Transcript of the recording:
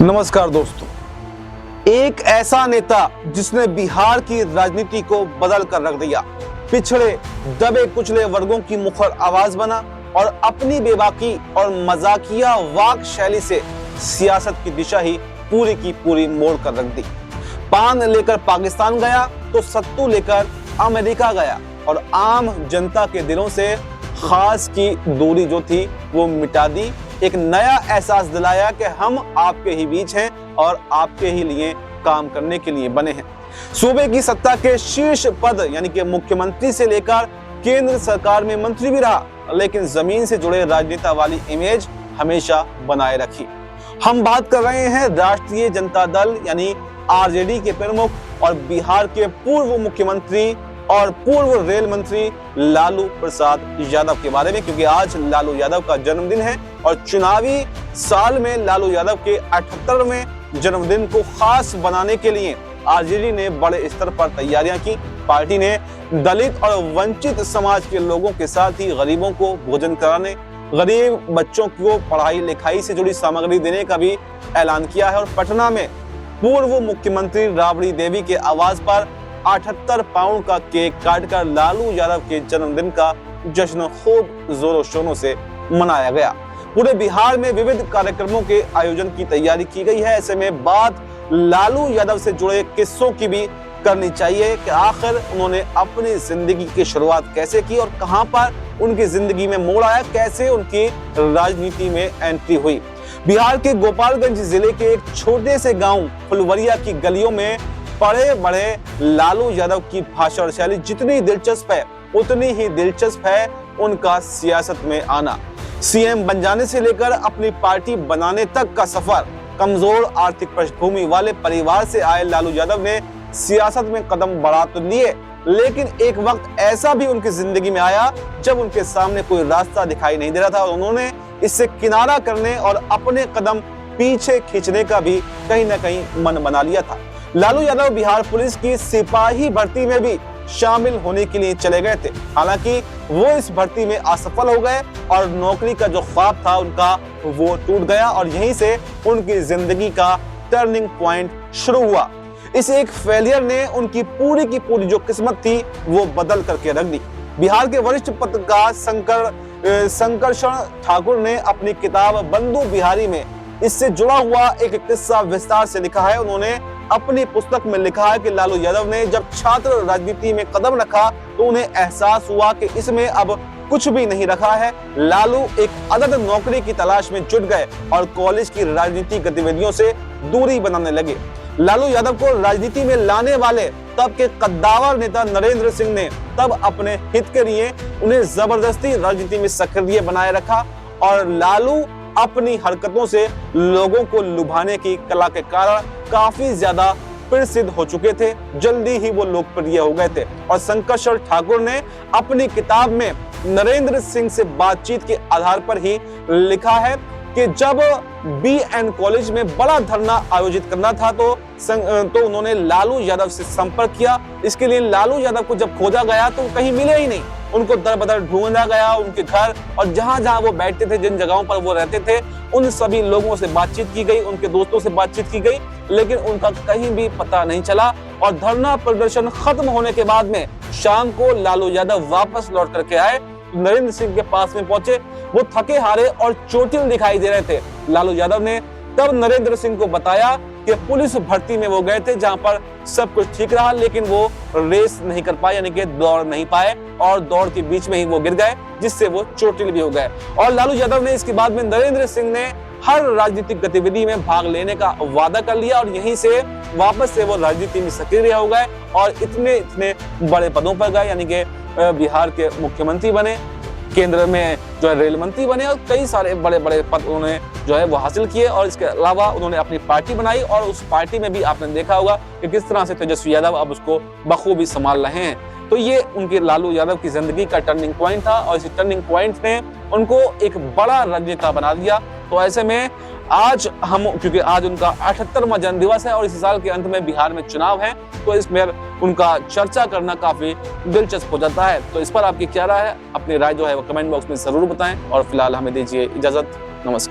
नमस्कार दोस्तों, एक ऐसा नेता जिसने बिहार की राजनीति को बदल कर रख दिया, पिछड़े दबे कुचले वर्गों की मुखर आवाज बना और अपनी बेबाकी और मजाकिया वाक शैली से सियासत की दिशा ही पूरी की पूरी मोड़ कर रख दी। पान लेकर पाकिस्तान गया तो सत्तू लेकर अमेरिका गया और आम जनता के दिलों से खास की दूरी जो थी वो मिटा दी। एक नया एहसास दिलाया कि हम आपके ही बीच हैं और आपके ही लिए काम करने के लिए बने हैं। सूबे की सत्ता के शीर्ष पद यानी कि मुख्यमंत्री से लेकर केंद्र सरकार में मंत्री भी रहा, लेकिन जमीन से जुड़े राजनेता वाली इमेज हमेशा बनाए रखी। हम बात कर रहे हैं राष्ट्रीय जनता दल यानी आरजेडी के प्रमुख और बिहार के पूर्व मुख्यमंत्री और पूर्व रेल मंत्री लालू प्रसाद यादव के बारे में, क्योंकि आज लालू यादव का जन्मदिन है और चुनावी साल में लालू यादव के 78वें जन्मदिन को खास बनाने के लिए आरजेडी ने बड़े स्तर पर तैयारियां की। पार्टी ने दलित और वंचित समाज के लोगों के साथ ही गरीबों को भोजन कराने, गरीब बच्चों को पढ़ाई लिखाई से जुड़ी सामग्री देने का भी ऐलान किया है। और पटना में पूर्व मुख्यमंत्री राबड़ी देवी के आवाज पर 78 पाउंड का केक काटकर लालू यादव के जन्मदिन का जश्न खूब जोरों शोरों से मनाया गया। पूरे बिहार में विविध कार्यक्रमों के आयोजन की तैयारी की गई है। ऐसे में बात लालू यादव से जुड़े किस्सों की भी करनी चाहिए कि आखिर उन्होंने अपनी जिंदगी की शुरुआत कैसे की और कहां पर उनकी जिंदगी में मोड़ आया, कैसे उनकी राजनीति में एंट्री हुई। बिहार के गोपालगंज जिले के एक छोटे से गांव फुलवरिया की गलियों में बड़े बड़े लालू यादव की भाषा और शैली जितनी दिलचस्प है उतनी ही दिलचस्प है उनका सियासत में आना। सीएम बन जाने से लेकर अपनी पार्टी बनाने तक का सफर। कमजोर आर्थिक पृष्ठभूमि वाले परिवार से आए लालू यादव ने सियासत में कदम बढ़ा तो लिए, लेकिन एक वक्त ऐसा भी उनकी जिंदगी में आया जब उनके सामने कोई रास्ता दिखाई नहीं दे रहा था और उन्होंने इससे किनारा करने और अपने कदम पीछे खींचने का भी कहीं ना कहीं मन बना लिया था। लालू यादव बिहार पुलिस की सिपाही भर्ती में भी शामिल होने के लिए चले गए थे। हालांकि वो इस भर्ती में असफल हो गए और नौकरी का जो ख्वाब था उनका वो टूट गया और यहीं से उनकी जिंदगी का टर्निंग पॉइंट शुरू हुआ। इस एक फेलियर ने उनकी पूरी की पूरी जो किस्मत थी वो बदल करके रख दी। बिहार के वरिष्ठ पत्रकार शंकरशण ठाकुर ने अपनी किताब बंधु बिहारी में इससे जुड़ा हुआ एक किस्सा विस्तार से लिखा है। उन्होंने अपनी पुस्तक में लिखा है कि लालू यादव ने जब छात्र राजनीति में कदम रखा तो उन्हें एहसास हुआ कि इसमें अब कुछ भी नहीं रखा है। लालू एक अदद नौकरी की तलाश में जुट गए और कॉलेज की राजनीतिक गतिविधियों से दूरी बनाने लगे। लालू यादव को राजनीति में लाने वाले तब के कद्दावर नेता नरेंद्र सिंह ने तब अपने हित के लिए उन्हें जबरदस्ती राजनीति में सक्रिय बनाए रखा और लालू अपनी हरकतों से लोगों को लुभाने की कला के कारण काफी ज्यादा प्रसिद्ध हो चुके थे। जल्दी ही वो लोकप्रिय हो गए थे और शंकरशण ठाकुर ने अपनी किताब में नरेंद्र सिंह से बातचीत के आधार पर ही लिखा है कि जब बीएन कॉलेज में बड़ा धरना आयोजित करना था तो उन्होंने लालू यादव से संपर्क किया। इसके लिए लालू यादव को जब खोजा गया तो कहीं मिले ही नहीं। उनको दर बदर ढूंढा गया, उनके घर और जहां जहां वो बैठते थे, जिन जगहों पर वो रहते थे, उन सभी लोगों से बातचीत की गई, उनके दोस्तों से बातचीत की गई, लेकिन उनका कहीं भी पता नहीं चला। और धरना प्रदर्शन खत्म होने के बाद में शाम को लालू यादव वापस लौट करके आए, नरेंद्र सिंह के पास में पहुंचे। वो थके हारे और चोटिल दिखाई दे रहे थे। लालू यादव ने तब नरेंद्र सिंह को बताया कि पुलिस भर्ती में वो गए थे जहां पर सब कुछ ठीक रहा, लेकिन वो रेस नहीं कर पाए, यानी कि दौड़ नहीं पाए और दौड़ के बीच में ही वो गिर गए, जिससे वो चोटिल भी हो गए। और लालू यादव ने इसके बाद में नरेंद्र सिंह ने हर राजनीतिक गतिविधि में भाग लेने का वादा कर लिया और यहीं से वापस से वो राजनीति में सक्रिय हो गए और इतने बड़े पदों पर गए, यानी कि बिहार के मुख्यमंत्री बने, केंद्र में जो है रेल मंत्री बने और कई सारे बड़े बड़े पद उन्होंने जो है वो हासिल किए। और इसके अलावा उन्होंने अपनी पार्टी बनाई और उस पार्टी में भी आपने देखा होगा कि किस तरह से तेजस्वी यादव अब उसको बखूबी संभाल रहे हैं। तो ये उनके लालू यादव की जिंदगी का टर्निंग पॉइंट था और इस टर्निंग पॉइंट ने उनको एक बड़ा राजनेता बना दिया। तो ऐसे में आज क्योंकि आज उनका 78वां जन्म दिवस है और इसी साल के अंत में बिहार में चुनाव है, तो इसमें उनका चर्चा करना काफी दिलचस्प हो जाता है। तो इस पर आपकी क्या राय है? अपनी राय जो है वो कमेंट बॉक्स में जरूर बताएं और फिलहाल हमें दीजिए इजाजत। नमस्कार।